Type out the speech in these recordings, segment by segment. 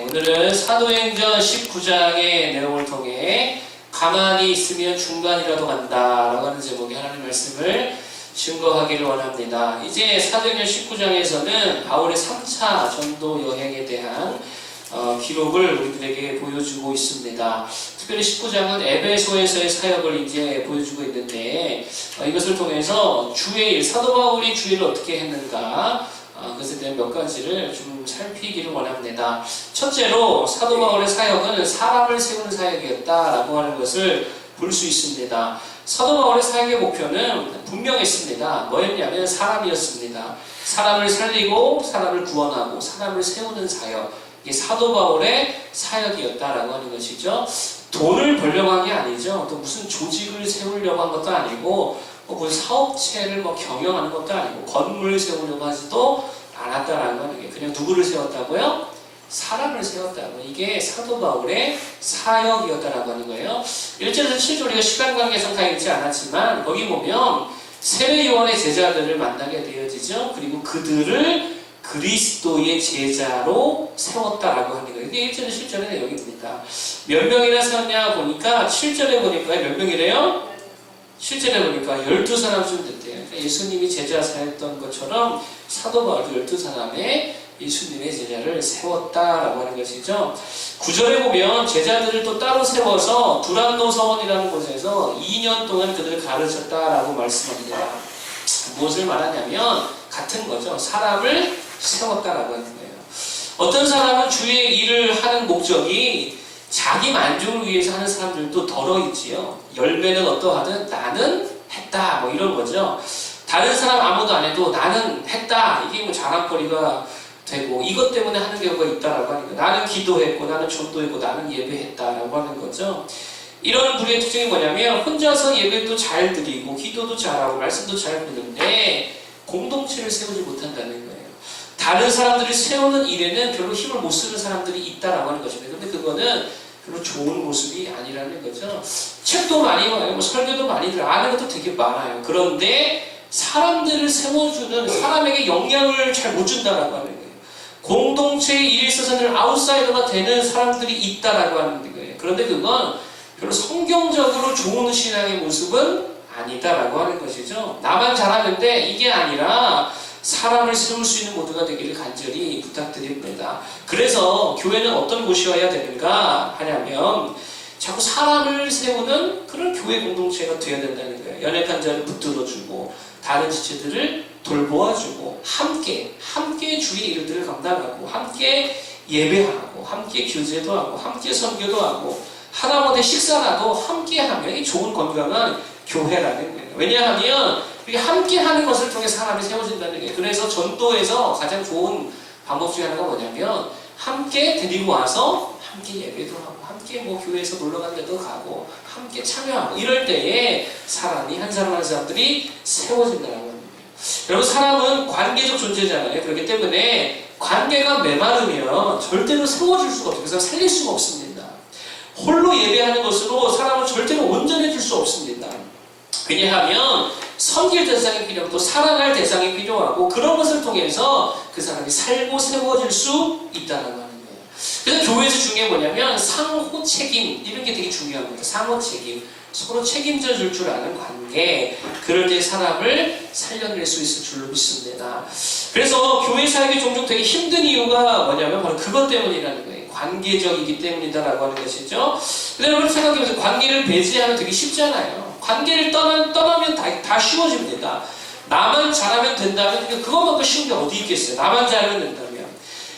오늘은 사도행전 19장의 내용을 통해 가만히 있으면 중간이라도 간다 라고 하는 제목의 하나님의 말씀을 증거하기를 원합니다. 이제 사도행전 19장에서는 바울의 3차 전도 여행에 대한 기록을 우리들에게 보여주고 있습니다. 특별히 19장은 에베소에서의 사역을 이제 보여주고 있는데 이것을 통해서 주의 일, 사도 바울이 주의 일을 어떻게 했는가 그것에 대한 몇 가지를 좀 살피기를 원합니다. 첫째로 사도 바울의 사역은 사람을 세우는 사역이었다라고 하는 것을 볼 수 있습니다. 사도 바울의 사역의 목표는 분명했습니다. 뭐였냐면 사람이었습니다. 사람을 살리고 사람을 구원하고 사람을 세우는 사역, 이게 사도 바울의 사역이었다라고 하는 것이죠. 돈을 벌려고 한 게 아니죠. 또 무슨 조직을 세우려고 한 것도 아니고 무슨 사업체를 경영하는 것도 아니고 건물을 세우려고 하지도 않았다라는 거는 게 그냥 누구를 세웠다고요? 사람을 세웠다고. 이게 사도 바울의 사역이었다라고 하는 거예요. 1절에서 7절 우리가 시간 관계상 다 읽지 않았지만 거기 보면 세례 요한의 제자들을 만나게 되어지죠. 그리고 그들을 그리스도의 제자로 세웠다라고 하는 거예요. 이게 1절에서 7절의 내용입니다. 몇 명이나 세웠냐 보니까 7절에 보니까 몇 명이래요? 7절에 보니까 12사람쯤 됐대요. 예수님이 제자 사였던 것처럼 사도 바울도 12사람의 예수님의 제자를 세웠다라고 하는 것이죠. 9절에 보면 제자들을 또 따로 세워서 두란노 서원이라는 곳에서 2년 동안 그들을 가르쳤다라고 말씀합니다. 무엇을 말하냐면 같은 거죠. 사람을 세웠다라고 하는 거예요. 어떤 사람은 주의 일을 하는 목적이 자기 만족을 위해서 하는 사람들도 덜어 있지요. 열매는 어떠하든 나는 했다 이런 거죠. 다른 사람 아무도 안 해도 나는 했다 이게 자랑거리가 되고 이것 때문에 하는 경우가 있다라고 하는 거예요. 나는 기도했고 나는 전도했고 나는 예배했다라고 하는 거죠. 이런 부류의 특징이 뭐냐면 혼자서 예배도 잘 드리고 기도도 잘하고 말씀도 잘 듣는데 공동체를 세우지 못한다는 거예요. 다른 사람들을 세우는 일에는 별로 힘을 못 쓰는 사람들이 있다라고 하는 것입니다. 그런데 그거는 별로 좋은 모습이 아니라는 거죠. 책도 많이 봐요. 설교도 많이 들어요. 아는 것도 되게 많아요. 그런데 사람들을 세워주는 사람에게 영향을 잘 못 준다라고 하는 거예요. 공동체의 일에 있어서는 아웃사이더가 되는 사람들이 있다라고 하는 거예요. 그런데 그건 별로 성경적으로 좋은 신앙의 모습은 아니다라고 하는 것이죠. 나만 잘하면 돼 이게 아니라 사람을 세울 수 있는 모두가 되기를 간절히 부탁드립니다. 그래서 교회는 어떤 곳이어야 되는가 하냐면 자꾸 사람을 세우는 그런 교회 공동체가 되어야 된다는 거예요. 연약한 자를 붙들어주고 다른 지체들을 돌보아주고 함께 주의 일들을 감당하고 함께 예배하고 함께 교제도 하고 함께 선교도 하고 하다못해 식사라도 함께 하면 이 좋은 건강한 교회라는 거예요. 왜냐하면 함께 하는 것을 통해 사람이 세워진다는 거예요. 그래서 전도에서 가장 좋은 방법 중에 하나가 뭐냐면 함께 데리고 와서 함께 예배도 하고 함께 교회에서 놀러 가는 데도 가고 함께 참여하고 이럴 때에 사람이 한 사람 한 사람들이 세워진다는 거예요. 여러분 사람은 관계적 존재잖아요. 그렇기 때문에 관계가 메마르면 절대로 세워줄 수가 없어요. 그래서 살릴 수가 없습니다. 홀로 예배하는 것으로 사람은 절대로 온전해질 수 없습니다. 왜냐하면 섬길 대상이 필요하고 또 살아갈 대상이 필요하고 그런 것을 통해서 그 사람이 살고 세워질 수 있다는 하는 거예요. 그래서 교회에서 중요한 게 뭐냐면 상호 책임 이런 게 되게 중요합니다. 상호 책임 서로 책임져 줄 줄 아는 관계 그럴 때 사람을 살려낼 수 있을 줄로 믿습니다. 그래서 교회 사역이 종종 되게 힘든 이유가 뭐냐면 바로 그것 때문이라는 거예요. 관계적이기 때문이다라고 하는 것이죠. 근데 여러분 생각해보세요. 관계를 배제하면 되게 쉽잖아요. 관계를 떠나면 다 쉬워집니다. 나만 잘하면 된다면 그것만큼 쉬운 게 어디 있겠어요. 나만 잘하면 된다면.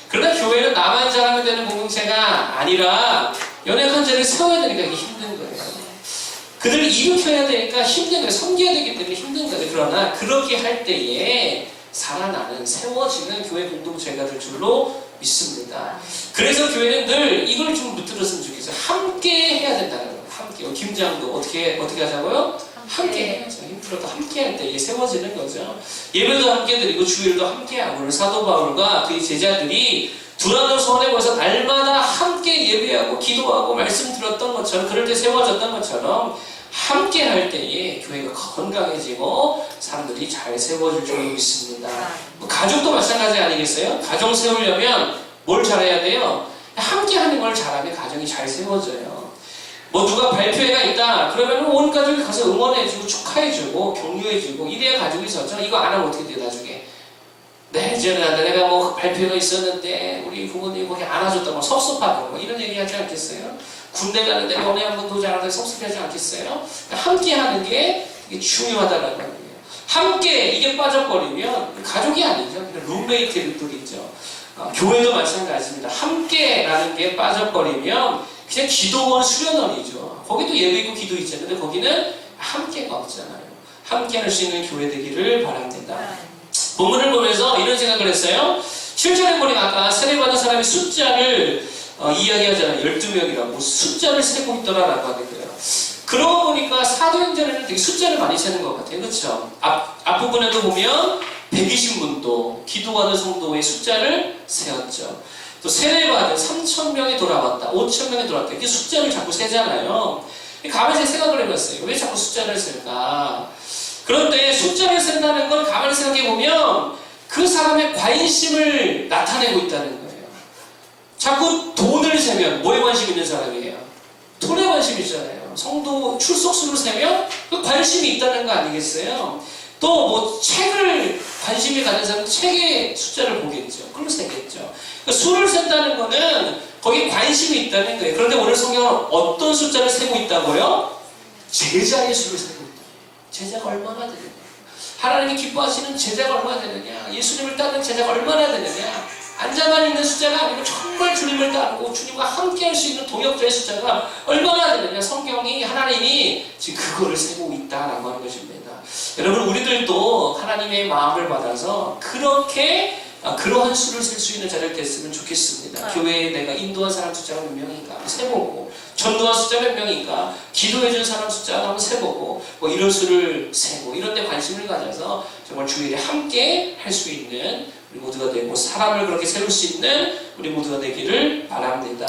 그러나 교회는 나만 잘하면 되는 공동체가 아니라 연약한 자를 세워야 되니까 이게 힘든 거예요. 그들을 일으켜야 되니까 힘든 거예요. 섬겨야 되기 때문에 힘든 거예요. 그러나 그렇게 할 때에 살아나는 세워지는 교회 공동체가 될 줄로 믿습니다. 그래서 교회는 늘 이걸 좀 붙들었으면 좋겠어요. 함께 해야 된다는 거예요. 함께. 김장도 어떻게 하자고요? 함께 해야죠. 힘들어도 함께 할 때 이게 세워지는 거죠. 예배도 함께 드리고 주일도 함께 하고 사도 바울과 그의 제자들이 두란노 서원에 모여서 날마다 함께 예배하고 기도하고 말씀 들었던 것처럼 그럴 때 세워졌던 것처럼 함께 할 때에 교회가 건강해지고 사람들이 잘 세워질 줄 믿습니다. 가족도 마찬가지 아니겠어요? 가정 세우려면 뭘 잘해야 돼요? 함께 하는 걸 잘하면 가정이 잘 세워져요. 뭐 누가 발표회가 있다 그러면 온 가족이 가서 응원해주고 축하해주고 격려해주고 이래야 가족이 서죠. 이거 안 하면 어떻게 돼요 나중에? 네, 이제는 내가 뭐 발표가 있었는데 우리 부모님이 거기 안아줬다고 섭섭하고 뭐 이런 얘기 하지 않겠어요? 군대 가는데 연애 한 번도 잘하는데 섭섭하지 않겠어요? 함께 하는 게 중요하다는 거예요. 함께 이게 빠져버리면 가족이 아니죠. 그냥 룸메이트들이죠. 교회도 마찬가지입니다. 함께라는 게 빠져버리면 그냥 기도원 수련원이죠. 거기도 예배 있고 기도 있잖아요. 근데 거기는 함께가 없잖아요. 함께 할 수 있는 교회 되기를 바랍니다. 본문을 보면서 이런 생각을 했어요. 7절에 보니까 아까 세례받은 사람의 숫자를 이야기하잖아요. 12명이라고 숫자를 세고 있더라라고 하는데요. 그러고 보니까 사도행전에는 되게 숫자를 많이 세는 것 같아요. 그렇죠? 앞부분에도 보면 120문도 기도하는 성도의 숫자를 세었죠. 또 세례받은 3,000명이 돌아왔다, 5,000명이 돌아왔다. 이렇게 숫자를 자꾸 세잖아요. 가만히 생각을 해봤어요. 왜 자꾸 숫자를 셀까? 그런데 숫자를 센다는 건 가만히 생각해보면 그 사람의 관심을 나타내고 있다는 거예요. 자꾸 돈을 세면 뭐에 관심 있는 사람이에요? 돈에 관심 있잖아요. 성도 출석수를 세면 그 관심이 있다는 거 아니겠어요? 또 뭐 책을 관심이 가는 사람은 책의 숫자를 보겠죠. 그럼 세겠죠. 그러니까 수를 센다는 거는 거기에 관심이 있다는 거예요. 그런데 오늘 성경은 어떤 숫자를 세고 있다고요? 제자의 수를 세고 있다. 제자가 얼마나 되느냐? 하나님이 기뻐하시는 제자가 얼마나 되느냐? 예수님을 따르는 제자가 얼마나 되느냐? 앉아만 있는 숫자가 아니고 정말 주님을 따르고 주님과 함께 할 수 있는 동역자의 숫자가 얼마나 되느냐? 성경이 하나님이 지금 그거를 세고 있다라고 하는 것입니다. 여러분 우리들도 하나님의 마음을 받아서 그렇게 그러한 수를 셀 수 있는 자를 됐으면 좋겠습니다. 교회에 내가 인도한 사람 숫자가 몇 명인가 세보고 전도한 숫자 몇 명인가 기도해준 사람 숫자가 한번 세보고 뭐 이런 수를 세고 이런 데 관심을 가져서 정말 주일에 함께 할 수 있는 우리 모두가 되고 사람을 그렇게 세울 수 있는 우리 모두가 되기를 바랍니다.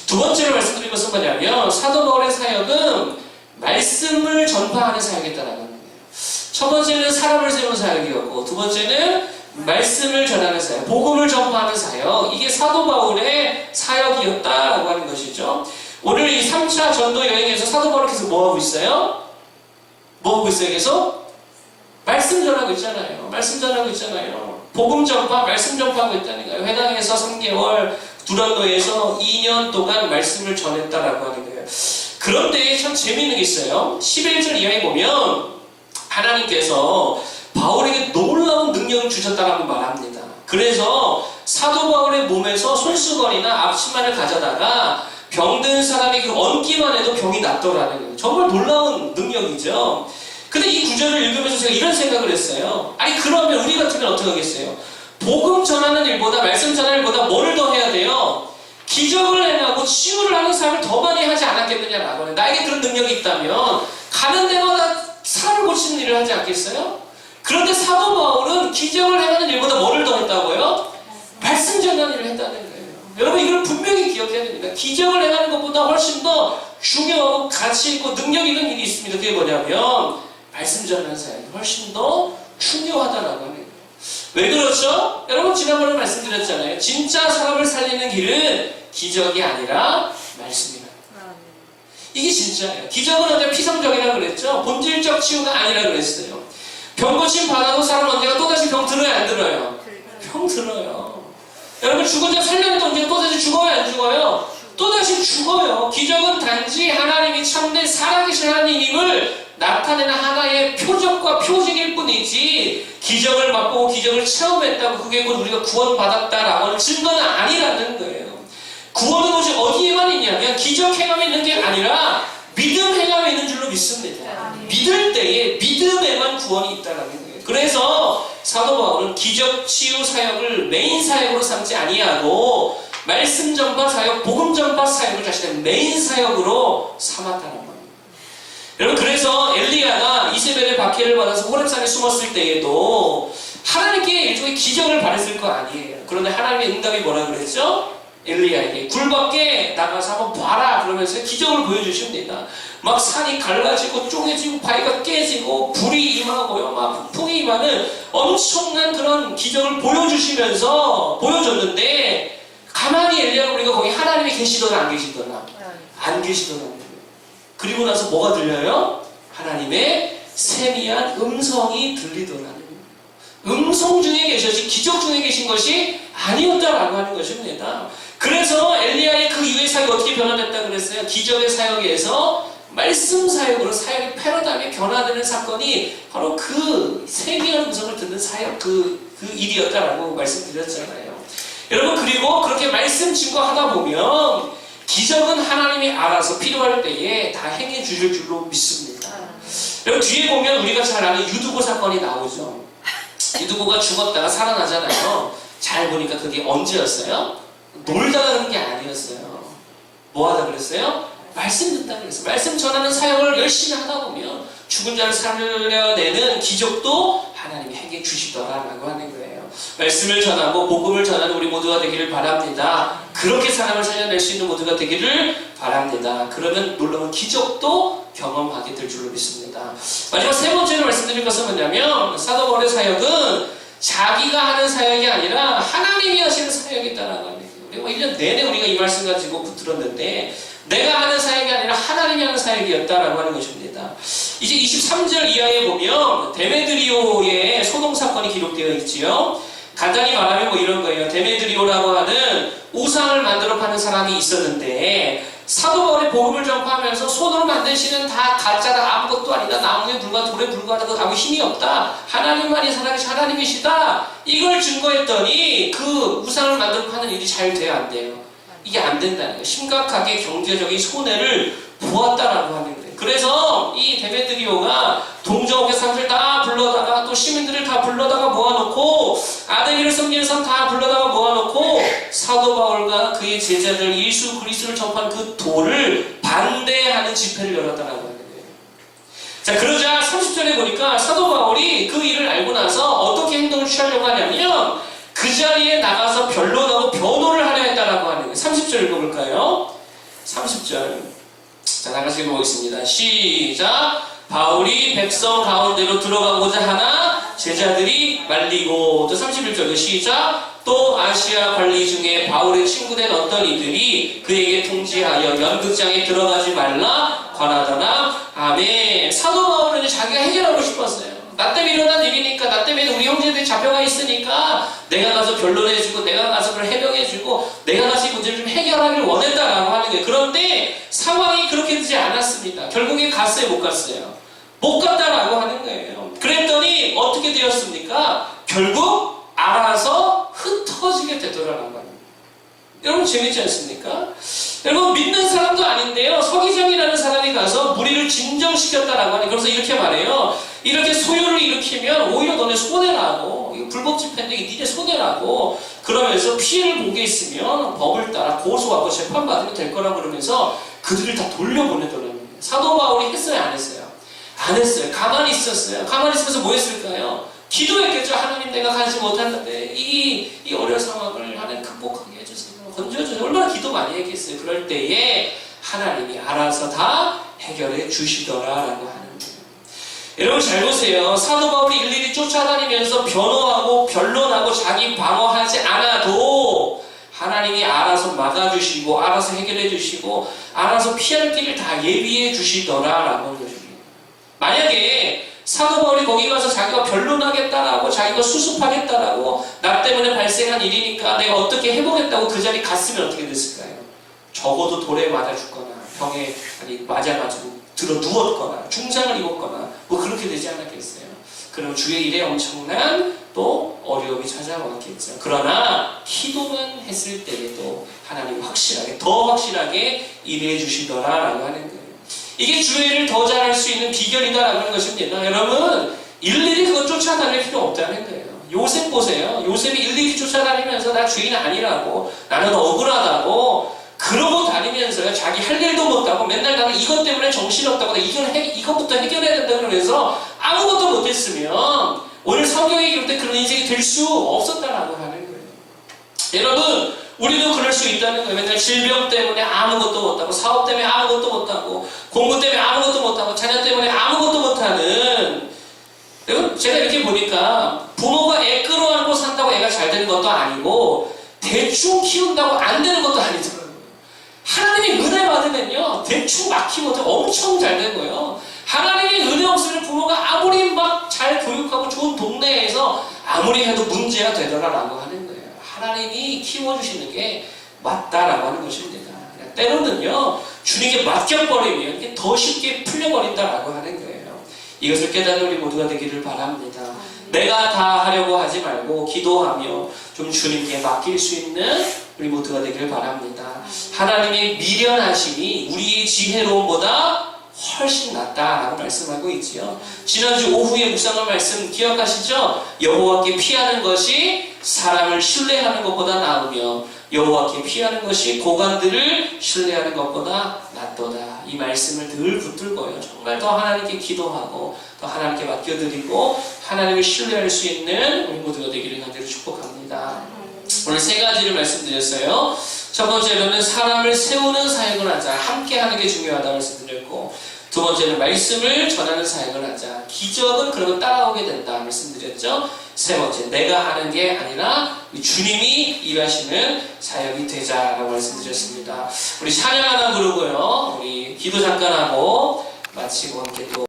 두 번째로 말씀드린 것은 뭐냐면 사도 바울의 사역은 말씀을 전파하는 사역이었다는 거예요. 첫 번째는 사람을 세우는 사역이었고 두 번째는 말씀을 전하는 사역, 복음을 전파하는 사역, 이게 사도 바울의 사역이었다라고 하는 것이죠. 오늘 이 3차 전도 여행에서 사도 바울은 계속 뭐 하고 있어요? 뭐 하고 있어요? 계속? 말씀 전하고 있잖아요. 말씀 전하고 있잖아요. 복음 전파, 말씀 전파하고 있다는 거예요. 회당에서 3개월, 두란노에서 2년 동안 말씀을 전했다라고 하는 거예요. 그런데 참 재미있는 게 있어요. 11절 이하에 보면 하나님께서 바울에게 놀라운 능력을 주셨다라고 말합니다. 그래서 사도 바울의 몸에서 손수건이나 앞치마를 가져다가 병든 사람이 그 얹기만 해도 병이 낫더라는 거예요. 정말 놀라운 능력이죠. 근데 이 구절을 읽으면서 제가 이런 생각을 했어요. 아니 그러면 우리 같으면 어떻게 하겠어요? 복음 전하는 일보다 말씀 전하는 일보다 뭐를 더 해야 돼요? 기적을 행하고 치유를 하는 사람을 더 많이 하지 않았겠느냐라고 해요. 나에게 그런 능력이 있다면 가는 데마다 사람을 고치는 일을 하지 않겠어요? 그런데 사도 바울은 기적을 행하는 일보다 뭐를 더 했다고요? 말씀 전하는 일을 했다는 거예요. 여러분 이걸 분명히 기억해야 됩니다. 기적을 행하는 것보다 훨씬 더 중요하고 가치 있고 능력 있는 일이 있습니다. 그게 뭐냐면 말씀 전하는 사역이 훨씬 더 중요하다라고 하는 거예요. 왜 그렇죠? 여러분 지난번에 말씀드렸잖아요. 진짜 사람을 살리는 길은 기적이 아니라 말씀이다. 이게 진짜예요. 기적은 언제 피상적이라고 그랬죠? 본질적 치유가 아니라고 그랬어요. 병 고침 받아도 사람 언제가 또다시 병 들어요? 안 들어요? 병 들어요. 여러분 죽은 자 살렸는데 언제 또다시 죽어요? 안 죽어요? 또다시 죽어요. 기적은 단지 하나님이 참된 살아계신 하나님을 나타내는 하나의 표적과 표징일 뿐이지 기적을 맛보고 기적을 체험했다고 그게 곧 우리가 구원받았다라고 하는 증거는 아니라는 거예요. 구원은 오직 어디에만 있냐면 기적 행함에 있는 게 아니라 믿음 행함에 있는 줄로 믿습니다. 믿을 때에 믿음에만 구원이 있다는 거예요. 그래서 사도 바울은 기적 치유 사역을 메인 사역으로 삼지 아니하고 말씀 전파 사역, 복음 전파 사역을 자신의 메인 사역으로 삼았다는 겁니다. 여러분 그래서 엘리야가 이세벨의 박해를 받아서 호렙산에 숨었을 때에도 하나님께 일종의 기적을 바랬을 거 아니에요. 그런데 하나님의 응답이 뭐라 그랬죠? 엘리야에게 굴 밖에 나가서 한번 봐라 그러면서 기적을 보여주십니다. 막 산이 갈라지고 쪼개지고 바위가 깨지고 불이 임하고요, 막 폭풍이 임하는 엄청난 그런 기적을 보여줬는데 가만히 엘리야가 우리가 거기 하나님이 계시더라 안 계시더라? 안 계시더라고요. 그리고 나서 뭐가 들려요? 하나님의 세미한 음성이 들리더라는 거예요. 음성 중에 계셔지 기적 중에 계신 것이 아니었다라고 하는 것입니다. 그래서 엘리야의 그 이후의 사역이 어떻게 변화됐다 그랬어요? 기적의 사역에서 말씀 사역으로 사역의 패러다임이 변화되는 사건이 바로 그 세미한 음성을 듣는 사역 그 일이었다라고 말씀드렸잖아요. 여러분, 그리고 그렇게 말씀 증거하다 보면 기적은 하나님이 알아서 필요할 때에 다 행해 주실 줄로 믿습니다. 여러분, 뒤에 보면 우리가 잘 아는 유두고 사건이 나오죠. 유두고가 죽었다가 살아나잖아요. 잘 보니까 그게 언제였어요? 놀다가 그런 게 아니었어요. 뭐 하다 그랬어요? 말씀 듣다 그랬어요. 말씀 전하는 사역을 열심히 하다 보면 죽은 자를 살려내는 기적도 하나님이 행해 주시더라라고 하는 거예요. 말씀을 전하고 복음을 전하는 우리 모두가 되기를 바랍니다. 그렇게 사람을 살려낼 수 있는 모두가 되기를 바랍니다. 그러면 놀라운 기적도 경험하게 될 줄로 믿습니다. 마지막 세 번째로 말씀드릴 것은 뭐냐면 사도 바울의 사역은 자기가 하는 사역이 아니라 하나님이 하시는 사역이다라고 하는 거예요. 우리가 1년 내내 우리가 이 말씀 가지고 붙들었는데 내가 하는 사역이 아니라 하나님이 하는 사역이었다라고 하는 것입니다. 이제 23절 이하에 보면 데메드리오의 소동 사건이 기록되어 있지요. 간단히 말하면 뭐 이런 거예요. 데메드리오라고 하는 우상을 만들어 파는 사람이 있었는데 사도 바울이 복음을 전파하면서 손으로 만드시는 다 가짜다, 아무것도 아니다, 나무에 불과 돌에 불과하다, 아무 힘이 없다, 하나님만이 살아계신 하나님이시다, 이걸 증거했더니 그 우상을 만들어 파는 일이 잘 돼야 안 돼요. 이게 안 된다는 거예요. 심각하게 경제적인 손해를 보았다라고 하는 거예요. 그래서 이 데메드리오가 동정옥의 사람들 다 불러다가 또 시민들을 다 불러다가 모아놓고 아데미를 섬기는 사람 다 불러다가 모아놓고 사도 바울과 그의 제자들 예수 그리스도를 전파한 그 도를 반대하는 집회를 열었다라고 하는 거예요. 자, 그러자 30절에 보니까 사도 바울이 그 일을 알고 나서 어떻게 행동을 취하려고 하냐면 그 자리에 나가서 변론하고 변호를 하려 했다라고 하는 거예요. 30절 읽어볼까요? 30절. 자, 나가서 읽어보겠습니다. 시작! 바울이 백성 가운데로 들어가고자 하나 제자들이 말리고, 또 31절 시작! 또 아시아 관리 중에 바울의 친구된 어떤 이들이 그에게 통지하여 연극장에 들어가지 말라 권하더라. 아멘. 사도 바울은 자기가 해결하고 싶었어요. 나 때문에 일어난 일이니까, 나 때문에 우리 형제들이 잡혀가 있으니까 내가 가서 변론해주고 내가 가서 그걸 해명해주고 내가 가서 이 문제를 좀 해결하길 원했다라고 하는 거예요. 그런데 상황이 그렇게 되지 않았습니다. 결국에 갔어요, 못 갔어요? 못 갔다라고 하는 거예요. 그랬더니 어떻게 되었습니까? 결국 알아서 흩어지게 되더라는 거예요. 여러분, 재밌지 않습니까? 여러분, 믿는 사람도 아닌데요, 서기장이라는 사람이 가서 무리를 진정시켰다라고 하니, 그래서 이렇게 말해요. 이렇게 소요를 일으키면 오히려 너네 손해라고, 이거 불법 집회인데 니네 손해라고, 그러면서 피해를 보게 있으면 법을 따라 고소하고 재판받으면 될 거라고 그러면서 그들을 다 돌려보내더라는 거예요. 사도 바울이 했어요, 안 했어요? 안 했어요. 가만히 있었어요. 가만히 있으면서 뭐 했을까요? 기도했겠죠. 하나님, 내가 가지 못하는데 이 어려운 상황을 하나님 극복하게 해주세요. 건져주세요. 얼마나 기도 많이 했겠어요. 그럴 때에 하나님이 알아서 다 해결해 주시더라라고 하는 거예요. 여러분, 잘 보세요. 사도 바울이 일일이 쫓아다니면서 변호하고 변론하고 자기 방어하지 않아도 하나님이 알아서 막아주시고 알아서 해결해 주시고 알아서 피할 길을 다 예비해 주시더라라고 하는 것입니다. 만약에 사도 바울이 거기 가서 자기가 변론하겠다라고 자기가 수습하겠다라고 나 때문에 발생한 일이니까 내가 어떻게 해보겠다고 그 자리에 갔으면 어떻게 됐을까요? 적어도 돌에 맞아 죽거나 병에 맞아가지고 들어 누웠거나 중상을 입었거나 뭐 그렇게 되지 않았겠어요? 그럼 주의 일에 엄청난 또 어려움이 찾아왔겠죠. 그러나 기도만 했을 때에도 하나님 확실하게 더 확실하게 일해 주시더라라고 하는 거예요. 이게 주의 일을 더 잘할 수 있는 비결이다라고 하는 것입니다. 여러분, 일일이 그거 쫓아다닐 필요 없다는 거예요. 요셉 보세요. 요셉이 일일이 쫓아다니면서 나 주인 아니라고, 나는 억울하다고 그러고 다니면서요, 자기 할 일도 못하고 맨날 나는 이것 때문에 정신없다고 이것부터 해결해야 된다 그러면서 아무것도 못했으면 오늘 성경에 기록된 그런 인생이 될 수 없었다라고 하는 거예요. 여러분, 우리도 그럴 수 있다는 거예요. 맨날 질병 때문에 아무것도 못하고, 사업 때문에 아무것도 못하고, 공부 때문에 아무것도 못하고, 자녀 때문에 아무것도 못하는. 여러분, 제가 이렇게 보니까 부모가 애 끌어안고 산다고 애가 잘 되는 것도 아니고, 대충 키운다고 안 되는 것도 아니더라고요. 하나님이 은혜 받으면요, 대충 막 키워도 엄청 잘 되고요. 하나님이 은혜 없으면 부모가 아무리 막 잘 교육하고 좋은 동네에서 아무리 해도 문제가 되더라라고 하는 거예요. 하나님이 키워주시는 게 맞다라고 하는 것입니다. 때로는요, 주님께 맡겨버리면 이게 더 쉽게 풀려버린다라고 하는 거예요. 이것을 깨닫는 우리 모두가 되기를 바랍니다. 내가 다 하려고 하지 말고 기도하며 좀 주님께 맡길 수 있는 우리 모두가 되기를 바랍니다. 하나님의 미련하심이 우리의 지혜로움보다 훨씬 낫다라고 말씀하고 있지요. 지난주 오후에 묵상한 말씀 기억하시죠? 여호와께 피하는 것이 사람을 신뢰하는 것보다 나으며 여호와께 피하는 것이 고관들을 신뢰하는 것보다 낫도다. 이 말씀을 늘 붙들고요. 정말 더 하나님께 기도하고 더 하나님께 맡겨드리고 하나님을 신뢰할 수 있는 우리 모두가 되기를 간절히 축복합니다. 오늘 세 가지를 말씀드렸어요. 첫 번째로는 사람을 세우는 사역을 하자. 함께 하는 게 중요하다고 말씀드렸고, 두 번째는 말씀을 전하는 사역을 하자. 기적은 그러면 따라오게 된다 말씀드렸죠. 세 번째, 내가 하는 게 아니라 주님이 일하시는 사역이 되자라고 말씀드렸습니다. 우리 찬양 하나 부르고요. 우리 기도 잠깐 하고 마치고 함께 또